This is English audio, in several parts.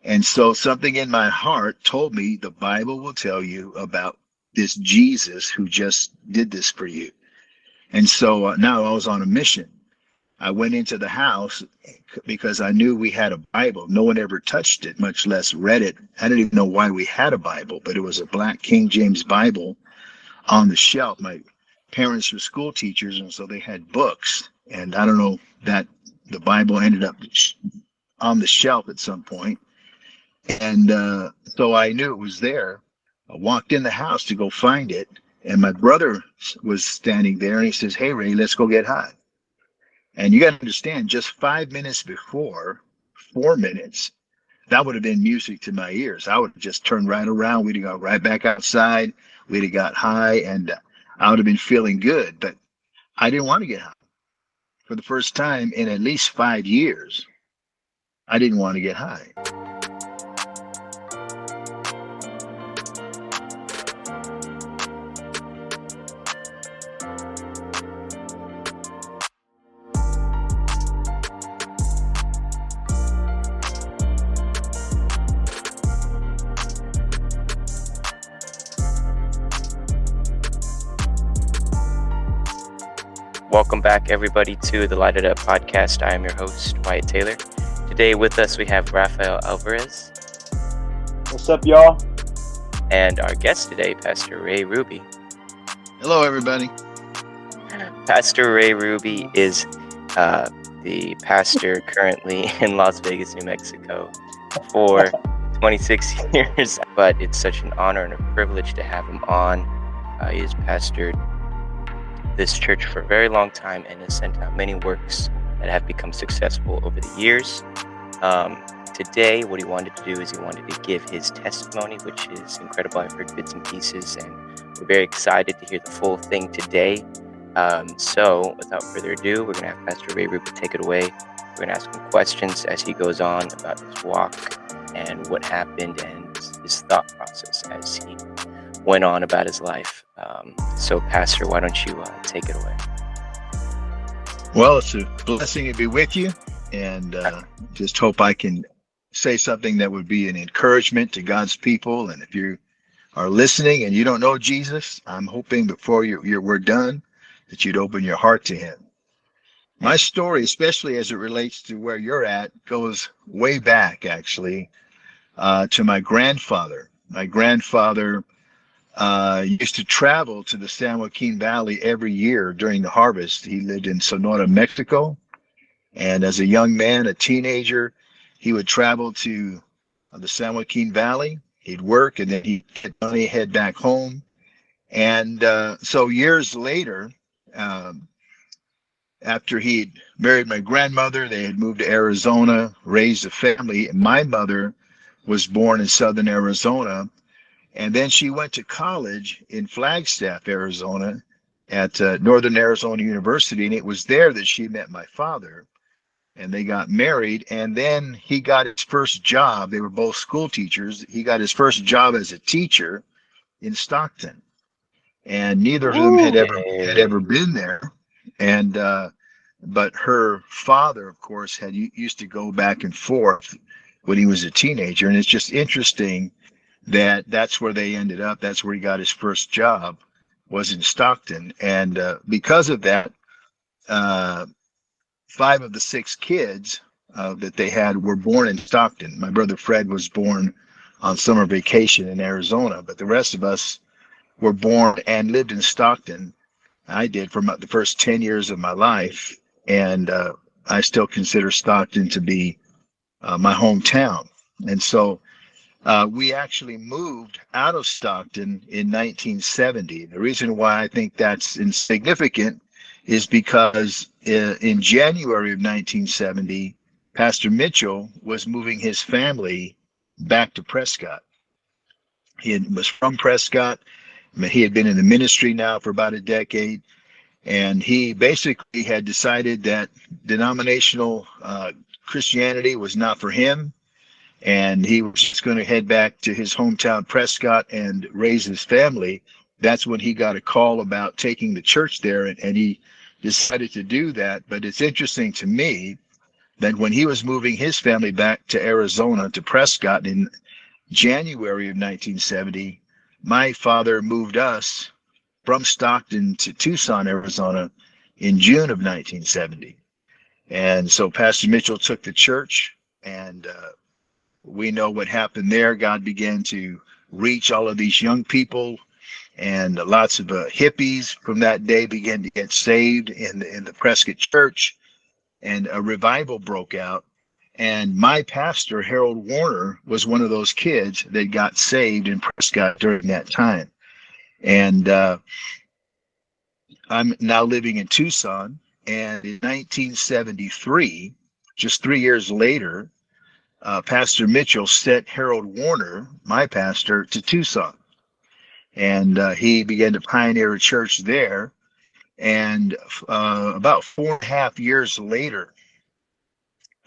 And so something in my heart told me the Bible will tell you about this Jesus who just did this for you. And so now I was on a mission. I went into the house because I knew we had a Bible. No one ever touched it, much less read it. I didn't even know why we had a Bible, but it was a black King James Bible on the shelf. My parents were school teachers, and so they had books. And I don't know that the Bible ended up on the shelf at some point. And so I knew it was there. I walked in the house to go find it, and my brother was standing there, and he says, "Hey, Ray, let's go get high." And you got to understand, just 5 minutes before, 4 minutes, that would have been music to my ears. I would have just turned right around. We'd have gone right back outside. We'd have got high, and I would have been feeling good. But I didn't want to get high. For the first time in at least 5 years, I didn't want to get high. Welcome back, everybody, to the Light It Up podcast. I am your host, Wyatt Taylor. Today with us, we have Rafael Alvarez. What's up, y'all? And our guest today, Pastor Ray Rubi. Hello, everybody. Pastor Ray Rubi is the pastor currently in Las Vegas, New Mexico for 26 years. But it's such an honor and a privilege to have him on. He has pastored this church for a very long time and has sent out many works that have become successful over the years. Today, what he wanted to do is he wanted to give his testimony, which is incredible. I've heard bits and pieces, and we're very excited to hear the full thing today. So, without further ado, we're going to have Pastor Ray Rubi take it away. We're going to ask him questions as he goes on about his walk and what happened and his thought process as he went on about his life. So, Pastor, why don't you take it away? Well, it's a blessing to be with you, and just hope I can say something that would be an encouragement to God's people. And if you are listening and you don't know Jesus, I'm hoping before we're done that you'd open your heart to him. My story, especially as it relates to where you're at, goes way back, actually, to my grandfather. My grandfather used to travel to the San Joaquin Valley every year during the harvest. He lived in Sonora, Mexico. And as a young man, a teenager, he would travel to the San Joaquin Valley. He'd work, and then he'd get money, head back home. And so years later, after he'd married my grandmother, they had moved to Arizona, raised a family. And my mother was born in southern Arizona. And then she went to college in Flagstaff, Arizona, at Northern Arizona University. And it was there that she met my father. And they got married. And then he got his first job. They were both school teachers. He got his first job as a teacher in Stockton. And neither of them had ever been there. And but her father, of course, used to go back and forth when he was a teenager. And it's just interesting that that's where they ended up. That's where he got his first job, was in Stockton. And because of that, 5 of the 6 kids that they had were born in Stockton. My brother Fred was born on summer vacation in Arizona, but the rest of us were born and lived in Stockton. I did for the first 10 years of my life, and I still consider Stockton to be my hometown. And so we actually moved out of Stockton in 1970. The reason why I think that's insignificant is because in January of 1970, Pastor Mitchell was moving his family back to Prescott. He was from Prescott. He had been in the ministry now for about a decade, and he basically had decided that denominational Christianity was not for him, and he was just going to head back to his hometown, Prescott, and raise his family. That's when he got a call about taking the church there, and he decided to do that. But it's interesting to me that when he was moving his family back to Arizona, to Prescott in January of 1970, my father moved us from Stockton to Tucson, Arizona in June of 1970. And so Pastor Mitchell took the church, and we know what happened there. God began to reach all of these young people, and lots of hippies from that day began to get saved in the Prescott church, and a revival broke out. And my pastor, Harold Warner, was one of those kids that got saved in Prescott during that time. And I'm now living in Tucson. And in 1973, just 3 years later, Pastor Mitchell sent Harold Warner, my pastor, to Tucson. And he began to pioneer a church there. And about 4.5 years later,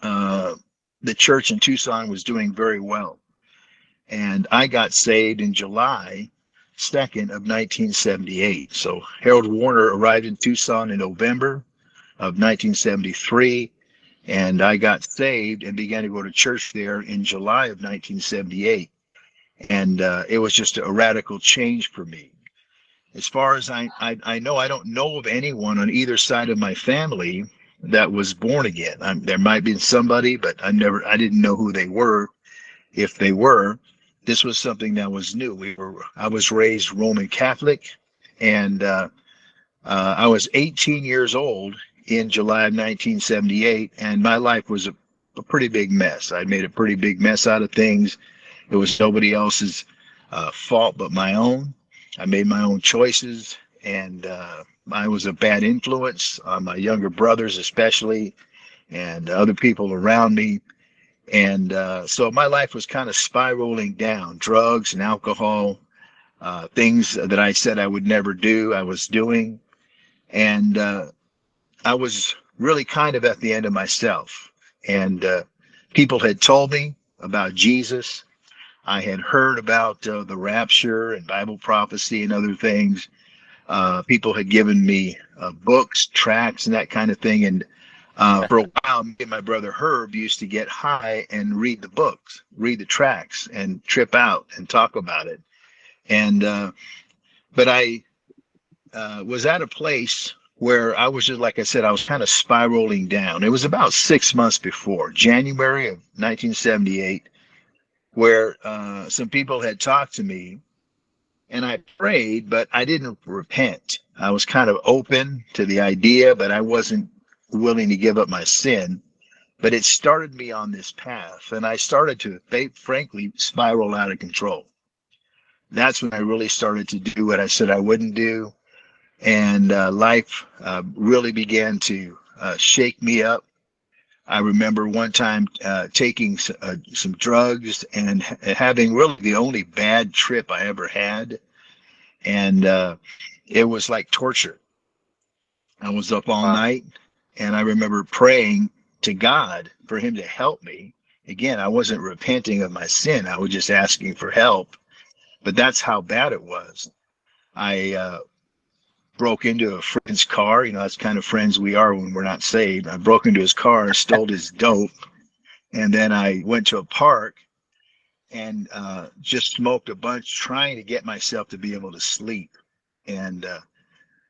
the church in Tucson was doing very well. And I got saved in July 2nd of 1978. So Harold Warner arrived in Tucson in November of 1973, and I got saved and began to go to church there in July of 1978. And it was just a radical change for me. As far as I know, I don't know of anyone on either side of my family that was born again. There might be somebody, but I didn't know who they were. If they were, this was something that was new. I was raised Roman Catholic, and I was 18 years old in July of 1978, and my life was a pretty big mess. I made a pretty big mess out of things. It was nobody else's fault but my own. I made my own choices, and I was a bad influence on my younger brothers especially, and other people around me. And so my life was kind of spiraling down. Drugs and alcohol, things that I said I would never do, I was doing. And I was really kind of at the end of myself. And people had told me about Jesus. I had heard about the rapture and Bible prophecy and other things. People had given me books, tracts, and that kind of thing. And for a while, me and my brother Herb used to get high and read the books, read the tracts, and trip out and talk about it. And but I was at a place where I was just, like I said, I was kind of spiraling down. It was about 6 months before, January of 1978, where some people had talked to me, and I prayed, but I didn't repent. I was kind of open to the idea, but I wasn't willing to give up my sin. But it started me on this path, and I started to, frankly, spiral out of control. That's when I really started to do what I said I wouldn't do. And life really began to shake me up. I remember one time taking some drugs and having really the only bad trip I ever had. And it was like torture. I was up all night, and I remember praying to God for him to help me. Again, I wasn't repenting of my sin. I was just asking for help. But that's how bad it was. I broke into a friend's car. You know, that's kind of friends we are when we're not saved. I broke into his car and stole his dope. And then I went to a park and just smoked a bunch, trying to get myself to be able to sleep. And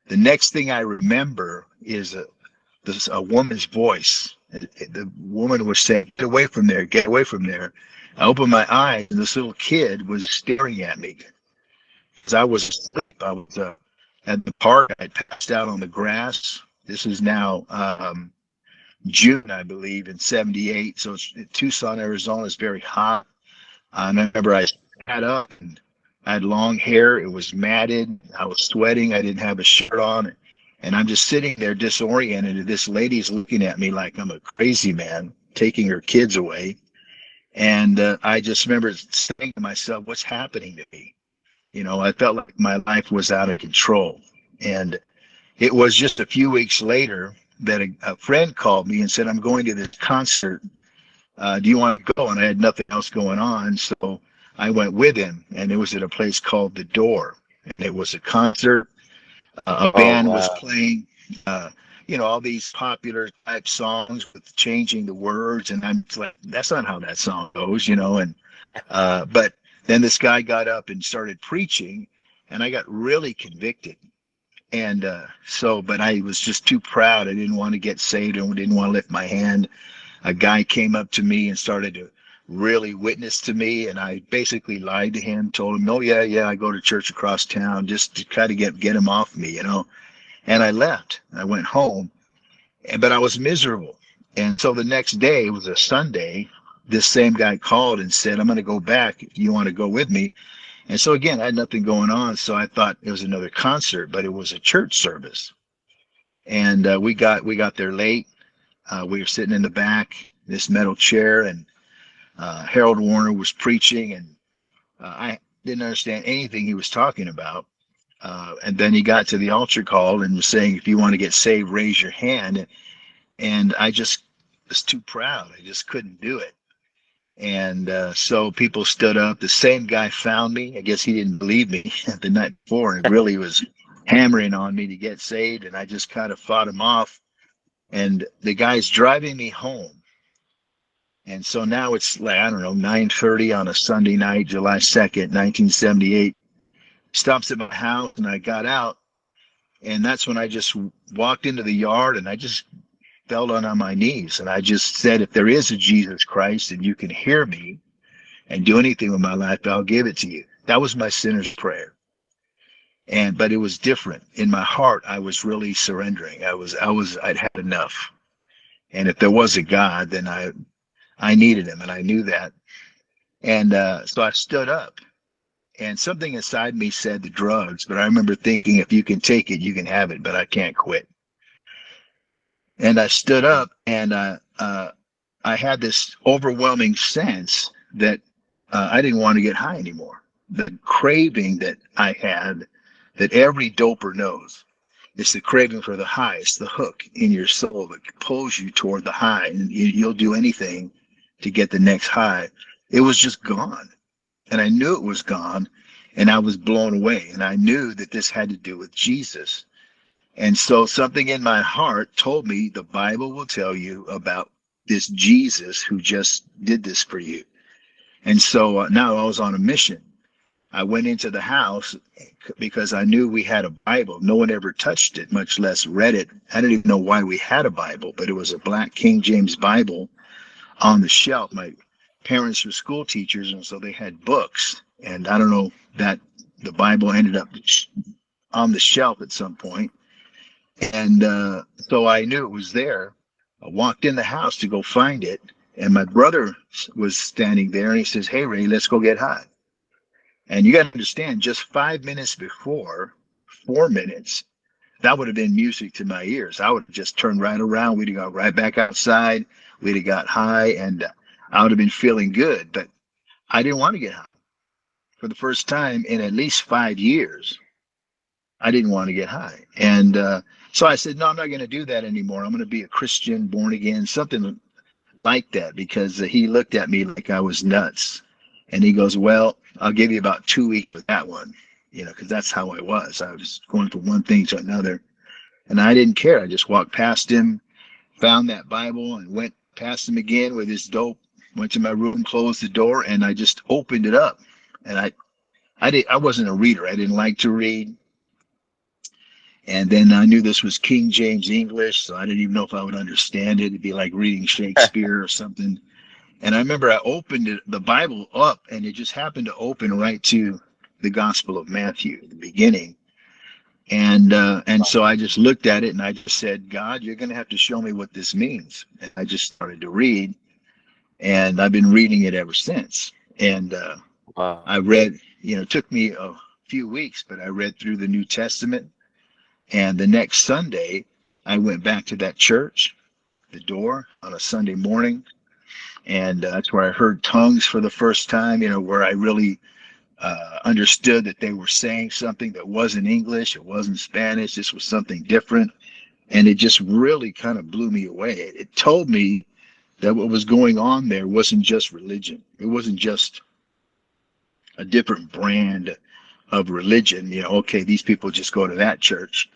the next thing I remember is a woman's voice. The woman was saying, "Get away from there, get away from there." I opened my eyes, and this little kid was staring at me. As I was asleep, I was at the park. I passed out on the grass. This is now June, I believe, in 78. So it's Tucson, Arizona is very hot. And I remember I sat up, and I had long hair. It was matted. I was sweating. I didn't have a shirt on. And I'm just sitting there disoriented. And this lady's looking at me like I'm a crazy man, taking her kids away. And I just remember saying to myself, what's happening to me? You know, I felt like my life was out of control. And it was just a few weeks later that a friend called me and said, "I'm going to this concert. Do you want to go?" And I had nothing else going on. So I went with him, and it was at a place called The Door. And it was a concert. A band was playing. all these popular type songs with changing the words, and I'm like, that's not how that song goes. And but then this guy got up and started preaching, and I got really convicted. And but I was just too proud. I didn't want to get saved and didn't want to lift my hand. A guy came up to me and started to really witness to me, and I basically lied to him, told him, "Oh yeah, I go to church across town," just to try to get him off me. And I left. I went home, but I was miserable. And so the next day, it was a Sunday, this same guy called and said, "I'm going to go back if you want to go with me." And so again, I had nothing going on, so I thought it was another concert, but it was a church service. And we got there late. We were sitting in the back, this metal chair, and Harold Warner was preaching, and I didn't understand anything he was talking about. And then he got to the altar call and was saying, "If you want to get saved, raise your hand." And I just was too proud. I just couldn't do it. And so people stood up. The same guy found me. I guess he didn't believe me the night before and really was hammering on me to get saved. And I just kind of fought him off. And the guy's driving me home. And so now it's like, I don't know, 9:30 on a Sunday night, July 2nd, 1978. Stops at my house, and I got out. And that's when I just walked into the yard, and I just fell down on my knees. And I just said, "If there is a Jesus Christ and you can hear me and do anything with my life, I'll give it to you." That was my sinner's prayer. But it was different. In my heart, I was really surrendering. I'd had enough. And if there was a God, then I needed him, and I knew that. And so I stood up, and something inside me said the drugs, but I remember thinking, if you can take it, you can have it, but I can't quit. And I stood up, and I had this overwhelming sense that I didn't want to get high anymore. The craving that I had, that every doper knows, it's the craving for the high. It's the hook in your soul that pulls you toward the high, and you'll do anything to get the next high. It was just gone, and I knew it was gone, and I was blown away, and I knew that this had to do with Jesus. And so something in my heart told me the Bible will tell you about this Jesus who just did this for you. And so now I was on a mission. I went into the house because I knew we had a Bible. No one ever touched it, much less read it. I didn't even know why we had a Bible, but it was a black King James Bible on the shelf. My parents were school teachers, and so they had books. And I don't know that the Bible ended up on the shelf at some point. And so I knew it was there. I walked in the house to go find it, and my brother was standing there, and he says, "Hey, Ray, let's go get high." And you got to understand, just 5 minutes before, 4 minutes, that would have been music to my ears. I would have just turned right around. We'd have got right back outside. We'd have got high, and I would have been feeling good. But I didn't want to get high. For the first time in at least 5 years, I didn't want to get high. And so I said, "No, I'm not going to do that anymore. I'm going to be a Christian, born again," something like that, because he looked at me like I was nuts. And he goes, "Well, I'll give you about 2 weeks with that one," because that's how I was. I was going from one thing to another. And I didn't care. I just walked past him, found that Bible, and went past him again with his dope, went to my room, closed the door, and I just opened it up. And I wasn't a reader. I didn't like to read. And then I knew this was King James English, so I didn't even know if I would understand it. It'd be like reading Shakespeare or something. And I remember I opened the Bible up, and it just happened to open right to the Gospel of Matthew, the beginning. And so I just looked at it, and I just said, "God, you're going to have to show me what this means." And I just started to read, and I've been reading it ever since. And Wow. I read, it took me a few weeks, but I read through the New Testament. And the next Sunday, I went back to that church, the door, on a Sunday morning. And that's where I heard tongues for the first time, where I really understood that they were saying something that wasn't English, it wasn't Spanish, this was something different. And it just really kind of blew me away. It told me that what was going on there wasn't just religion. It wasn't just a different brand of religion. Okay, these people just go to that church.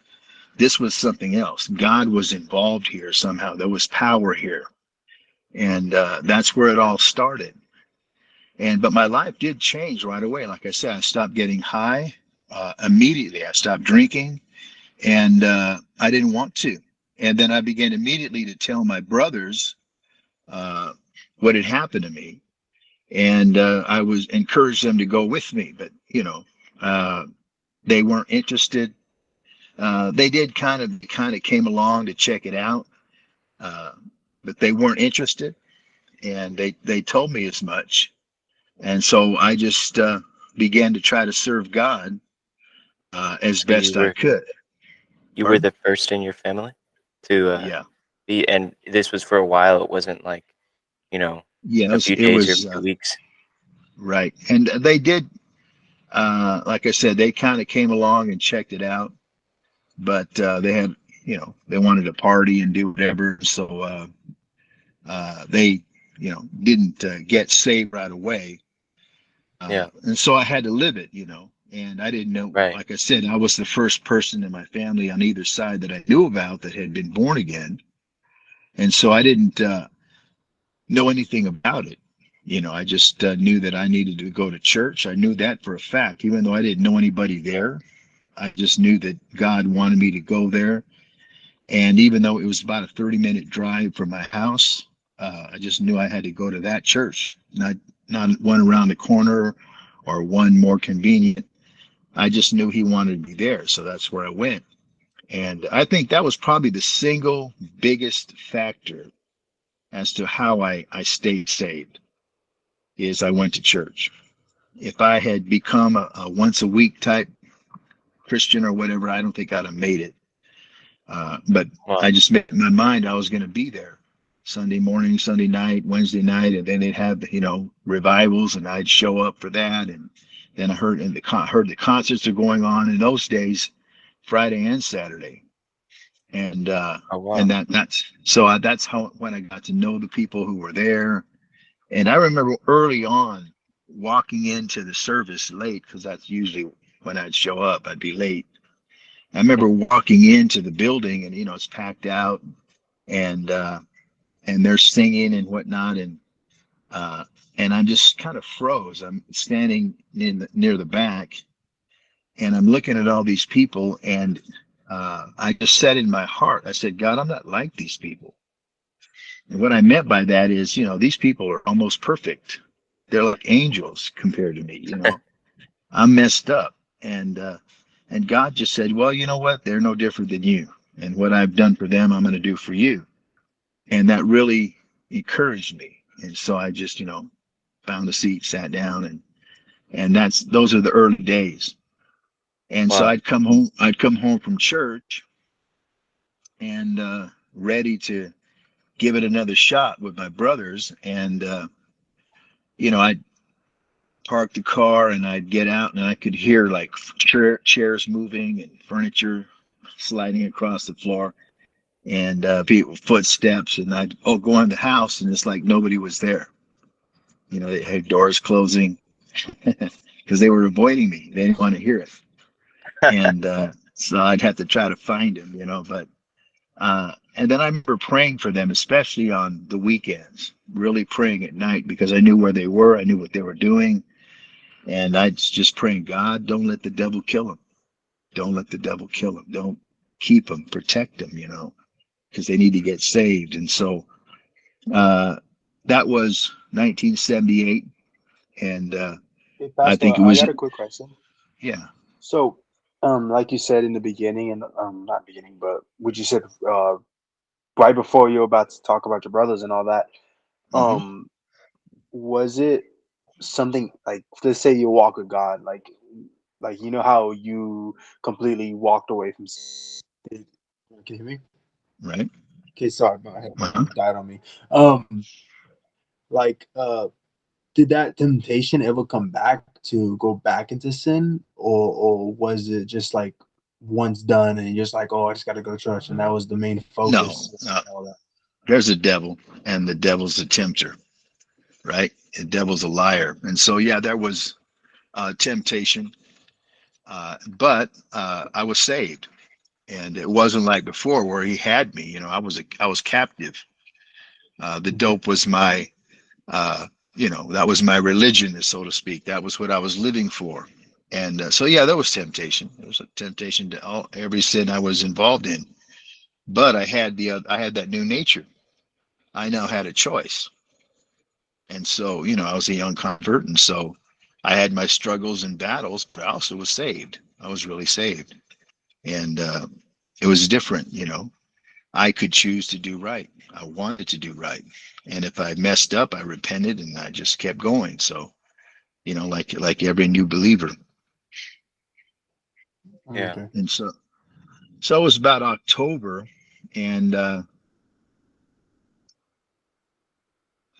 this was something else. God was involved here somehow. There was power here. And that's where it all started. But my life did change right away. Like I said, I stopped getting high immediately. I stopped drinking, and I didn't want to. And then I began immediately to tell my brothers what had happened to me. And I was encouraged them to go with me, but they weren't interested. They did kind of came along to check it out, but they weren't interested, and they told me as much. And so I just began to try to serve God as best I could. You were the first in your family to yeah. be, and this was for a while. It wasn't like, a few days or a few weeks. Right. And they did, like I said, they kind of came along and checked it out, but they had, they wanted to party and do whatever. So they, didn't get saved right away. And so I had to live it, and I didn't know, right. Like I said, I was the first person in my family on either side that I knew about that had been born again. And so I didn't know anything about it. I just knew that I needed to go to church. I knew that for a fact, even though I didn't know anybody there. I just knew that God wanted me to go there. And even though it was about a 30-minute drive from my house, I just knew I had to go to that church, not one around the corner or one more convenient. I just knew he wanted me there. So that's where I went. And I think that was probably the single biggest factor as to how I stayed saved, is I went to church. If I had become a once a week type Christian or whatever, I don't think I'd have made it. But I just made in my mind I was going to be there Sunday morning, Sunday night, Wednesday night, and then they'd have, revivals, and I'd show up for that. And then I heard the concerts are going on in those days, Friday and Saturday. And and that's how when I got to know the people who were there. And I remember early on walking into the service late, because that's usually when I'd show up. I'd be late. I remember walking into the building, and it's packed out, and they're singing and whatnot, and I'm just kind of froze. I'm standing near the back, and I'm looking at all these people, and I just said in my heart, I said, God, I'm not like these people. And what I meant by that is, these people are almost perfect. They're like angels compared to me. I'm messed up. And God just said, well, you know what? They're no different than you. And what I've done for them, I'm going to do for you. And that really encouraged me. And so I just, found a seat, sat down, and those are the early days. And so I'd come home from church and ready to give it another shot with my brothers. And, I'd park the car and I'd get out, and I could hear like chairs moving and furniture sliding across the floor, and people footsteps, and I'd go in the house, and it's like nobody was there. They had doors closing because they were avoiding me. They didn't want to hear it. And so I'd have to try to find them, but and then I remember praying for them, especially on the weekends, really praying at night, because I knew where they were. I knew what they were doing. And I'd just praying, God, don't let the devil kill them. Don't let the devil kill them. Don't keep them, protect them, because they need to get saved. And so that was 1978. And Hey, Pastor, I think it was. I got a quick question. Yeah. So, like you said in the beginning, and not beginning, but what you said right before you were about to talk about your brothers and all that, was it something like, let's say you walk with God, like how you completely walked away from? Can you hear me? Right. Okay, sorry, my headphone died on me. Did that temptation ever come back to go back into sin, or was it just like once done and you're just like, oh, I just got to go to church, and that was the main focus? No. There's a devil, and the devil's a tempter, right? The devil's a liar. And so, yeah, there was temptation, but I was saved. And it wasn't like before where he had me. You know, I was captive. The dope was my, that was my religion, so to speak. That was what I was living for. And so, yeah, there was temptation. There was a temptation to every sin I was involved in. But I had that new nature. I now had a choice. And so, I was a young convert, and so I had my struggles and battles, but I also was saved. I was really saved. And it was different. I could choose to do right. I wanted to do right. And if I messed up, I repented and I just kept going. So, like every new believer. Yeah. Okay. And so it was about October, and I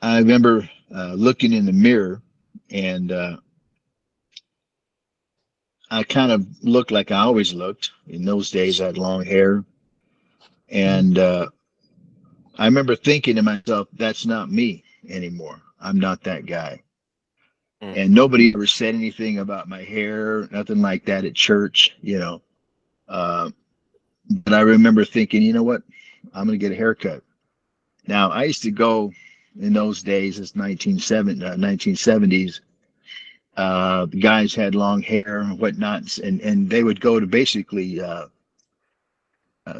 remember looking in the mirror, and I kind of looked like I always looked. In those days, I had long hair, and I remember thinking to myself, "That's not me anymore. I'm not that guy." Mm. And nobody ever said anything about my hair, nothing like that at church, But I remember thinking, you know what? I'm going to get a haircut. Now, I used to go in those days, it's 1970s. The guys had long hair and whatnot, and they would go to basically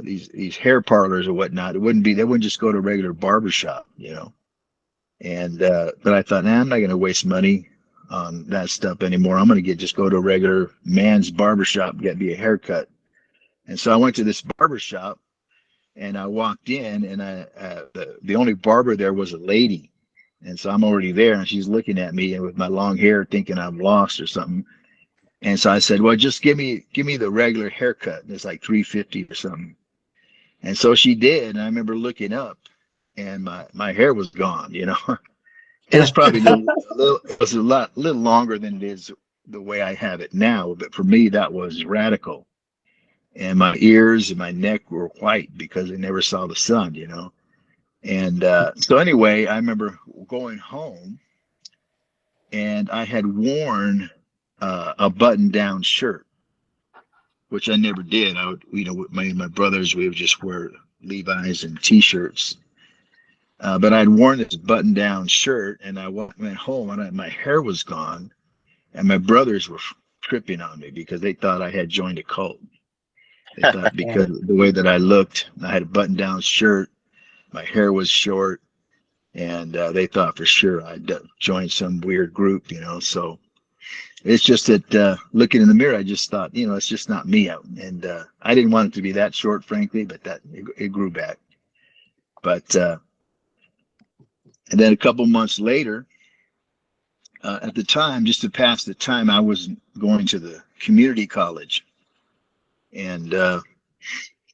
these hair parlors or whatnot. They wouldn't just go to a regular barber shop. And but I thought, nah, I'm not going to waste money on that stuff anymore. I'm going to just go to a regular man's barber shop, get me a haircut. And so I went to this barber shop, and I walked in, and the only barber there was a lady. And so I'm already there, and she's looking at me and with my long hair, thinking I'm lost or something. And so I said, well, just give me the regular haircut. It's like $350 or something. And so she did. And I remember looking up, and my hair was gone. It was probably it was little longer than it is the way I have it now. But for me, that was radical. And my ears and my neck were white because they never saw the sun. And so anyway, I remember going home, and I had worn a button-down shirt, which I never did. I would, with my brothers, we would just wear Levi's and T-shirts. But I'd worn this button-down shirt, and I went home, and my hair was gone, and my brothers were tripping on me because they thought I had joined a cult. They thought because the way that I looked, I had a button-down shirt, my hair was short, and they thought for sure I'd joined some weird group. So it's just that looking in the mirror, I just thought, it's just not me. And I didn't want it to be that short, frankly, but it grew back. But and then a couple months later, at the time, just to pass the time, I was going to the community college. And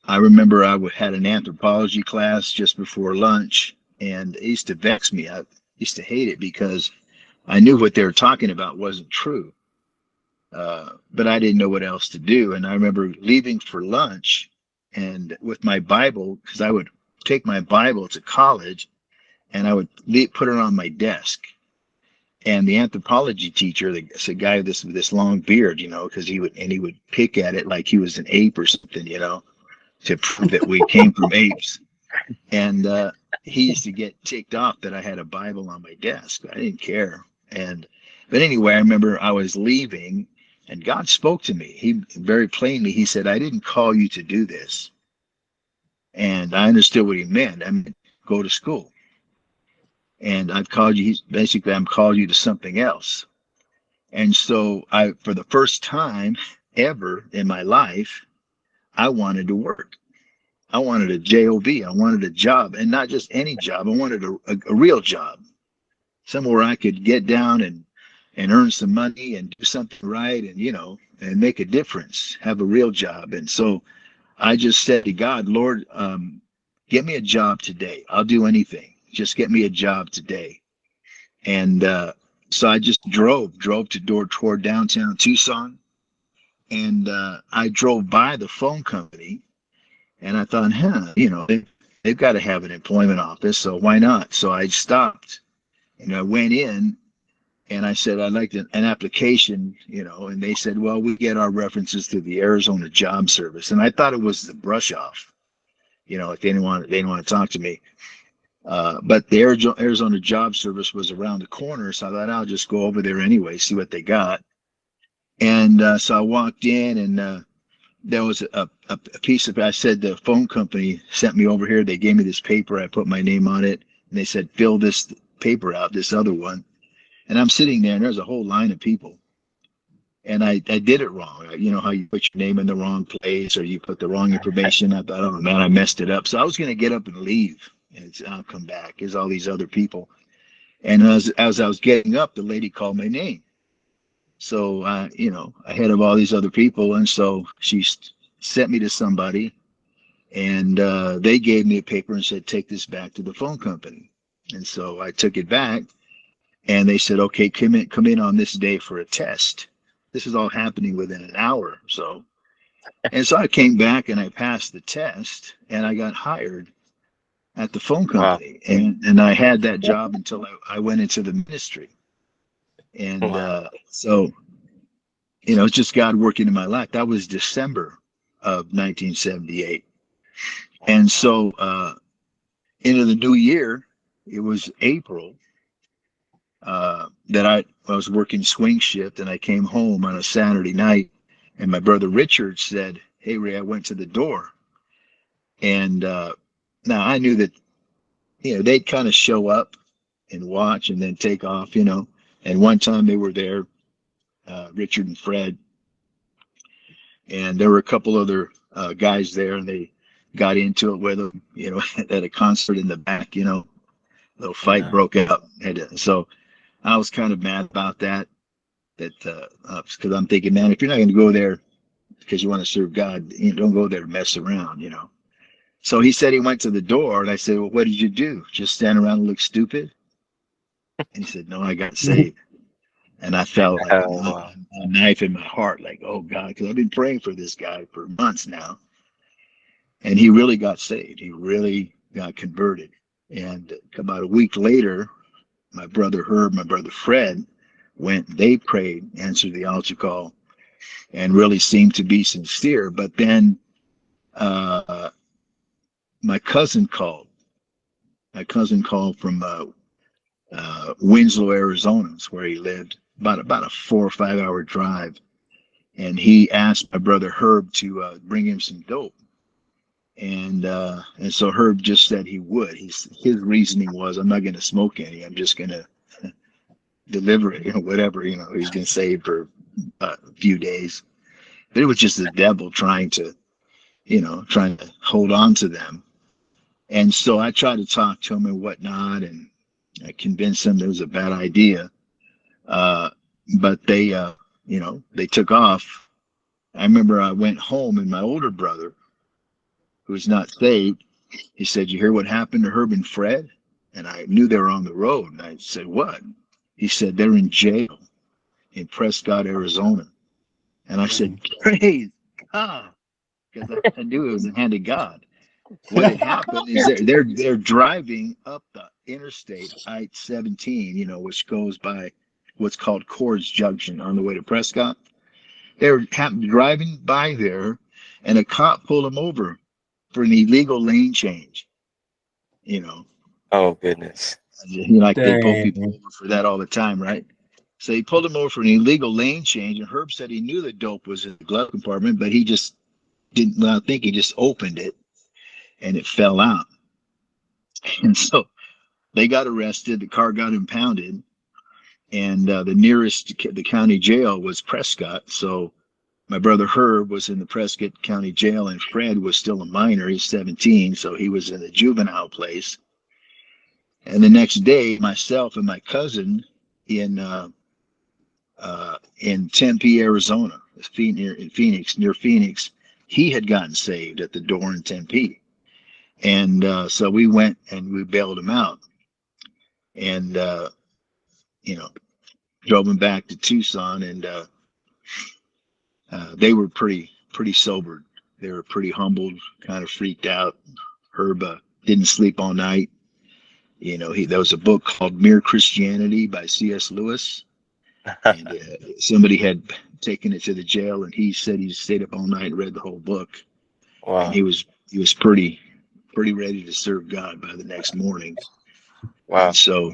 I remember I had an anthropology class just before lunch, and it used to vex me. I used to hate it because I knew what they were talking about wasn't true. But I didn't know what else to do. And I remember leaving for lunch, and with my Bible, because I would take my Bible to college, and I would put it on my desk. And the anthropology teacher, the guy with this long beard, because he would pick at it like he was an ape or something, to prove that we came from apes. And he used to get ticked off that I had a Bible on my desk. I didn't care. But anyway, I remember I was leaving, and God spoke to me. He very plainly, he said, I didn't call you to do this. And I understood what he meant. I mean, go to school. And I'm called you to something else. And so for the first time ever in my life, I wanted to work. I wanted a job. I wanted a job, and not just any job. I wanted a real job, somewhere I could get down and earn some money and do something right, and make a difference, have a real job. And so I just said to God, Lord, get me a job today. I'll do anything. Just get me a job today. And so I just drove toward downtown Tucson, and I drove by the phone company, and I thought, they've got to have an employment office, so why not? So I stopped, and I went in, And I said, I'd like an application, and they said, well, we get our references through the Arizona Job Service. And I thought it was the brush off, if they didn't want to talk to me. But the Arizona Job Service was around the corner. So I thought I'll just go over there anyway, see what they got. And so I walked in, and there was a piece of, I said, the phone company sent me over here. They gave me this paper. I put my name on it. And they said, fill this paper out, this other one. And I'm sitting there, and there's a whole line of people. And I did it wrong. You know how you put your name in the wrong place, or you put the wrong information. I thought, oh man, I messed it up. So I was going to get up and leave, and I'll come back. There's all these other people. And as I was getting up, the lady called my name. So ahead of all these other people, and so she sent me to somebody, and they gave me a paper and said, take this back to the phone company. And so I took it back. And they said, okay, come in on this day for a test. This is all happening within an hour or so. And so I came back and I passed the test, and I got hired at the phone company. Wow. And I had that job until I went into the ministry. And so, it's just God working in my life. That was December of 1978. And so into the new year, it was April. That I was working swing shift, and I came home on a Saturday night, and my brother Richard said, hey Ray, I went to the door. And now I knew that they'd kind of show up and watch and then take off, and one time they were there, Richard and Fred, and there were a couple other guys there, and they got into it with them, at a concert in the back, little fight broke out. And so I was kind of mad about that because I'm thinking, man, if you're not going to go there because you want to serve God, don't go there to mess around, So he said he went to the door, and I said, well, what did you do? Just stand around and look stupid? And he said, no, I got saved. And I felt like a knife in my heart, like, oh God, because I've been praying for this guy for months now. And he really got saved. He really got converted. And about a week later, my brother Herb, my brother Fred they prayed, answered the altar call, and really seemed to be sincere. But then my cousin called. My cousin called from Winslow, Arizona, is where he lived, about a 4 or 5 hour drive. And he asked my brother Herb to bring him some dope. And so Herb just said he would. His reasoning was, I'm not going to smoke any. I'm just going to deliver it, whatever. He's been saved for a few days. But it was just the devil trying to hold on to them. And so I tried to talk to him and whatnot, and I convinced him it was a bad idea. But they took off. I remember I went home, and my older brother, who's not saved, he said, you hear what happened to Herb and Fred? And I knew they were on the road. And I said, what? He said, they're in jail in Prescott, Arizona. And I said, praise God, because I knew it was the hand of God. What had happened is they're driving up the interstate, I-17, which goes by what's called Cords Junction on the way to Prescott. They were driving by there, and a cop pulled them over for an illegal lane change. Oh goodness. Like they pull people over for that all the time, right? So he pulled him over for an illegal lane change, and Herb said he knew the dope was in the glove compartment, but he just didn't. I think he just opened it, and it fell out. And so they got arrested. The car got impounded, and the county jail was Prescott. So my brother Herb was in the Prescott County Jail, and Fred was still a minor. He's 17, so he was in the juvenile place. And the next day, myself and my cousin in Tempe, Arizona, near Phoenix, he had gotten saved at the door in Tempe. And so we went and we bailed him out, and drove him back to Tucson, and they were pretty sobered. They were pretty humbled, kind of freaked out. Herb didn't sleep all night. There was a book called Mere Christianity by C.S. Lewis. And somebody had taken it to the jail, and he said he stayed up all night and read the whole book. Wow. And he was pretty ready to serve God by the next morning. Wow. And so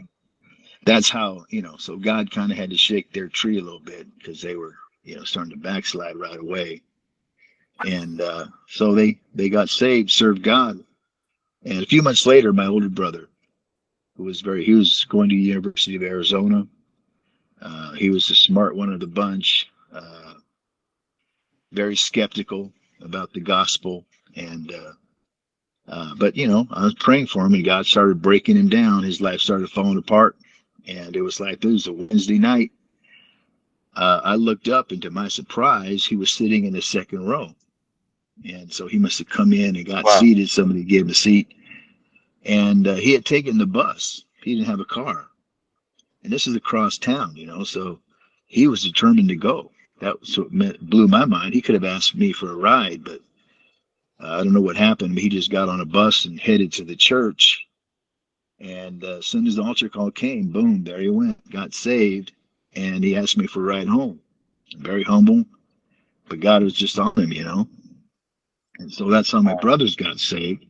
that's how, so God kind of had to shake their tree a little bit, because they were, starting to backslide right away. And so they got saved, served God. And a few months later, my older brother, he was going to the University of Arizona. He was the smart one of the bunch, very skeptical about the gospel. And but I was praying for him, and God started breaking him down. His life started falling apart, and it was like, this was a Wednesday night. I looked up, and to my surprise, he was sitting in the second row. And so he must have come in and got seated. Somebody gave him a seat, and he had taken the bus. He didn't have a car, and this is across town, so he was determined to go. That was what blew my mind. He could have asked me for a ride, but I don't know what happened. He just got on a bus and headed to the church. And as soon as the altar call came, boom, there he went, got saved. And he asked me for a ride home. Very humble, but God was just on him, And so that's how my brothers got saved.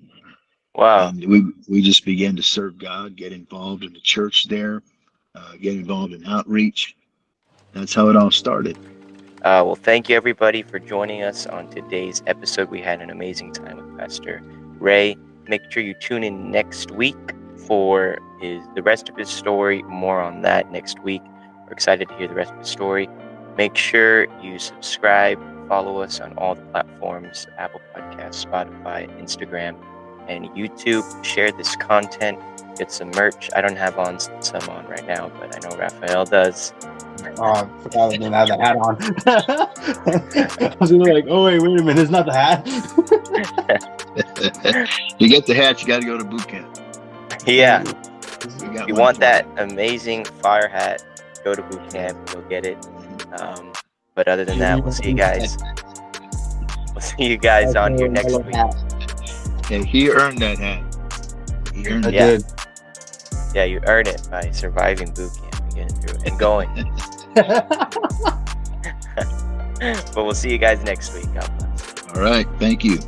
Wow. And we just began to serve God, get involved in the church there, get involved in outreach. That's how it all started. Well, thank you everybody for joining us on today's episode. We had an amazing time with Pastor Ray. Make sure you tune in next week for the rest of his story. More on that next week. We're excited to hear the rest of his story. Make sure you subscribe, follow us on all the platforms, Apple Podcasts, Spotify, Instagram, and YouTube. Share this content. Get some merch. I don't have some on right now, but I know Rafael does. Oh, I forgot I didn't have the hat on. I was like, oh wait a minute, it's not the hat. You get the hat, you got to go to boot camp. Yeah. If you want that amazing fire hat, go to boot camp. You'll get it. But other than that, we'll see you guys. We'll see you guys on here next week. Yeah, he earned that hat. He earned it. Did. Yeah, you earn it by surviving boot camp and getting through it and going. But we'll see you guys next week. God bless. All right. Thank you.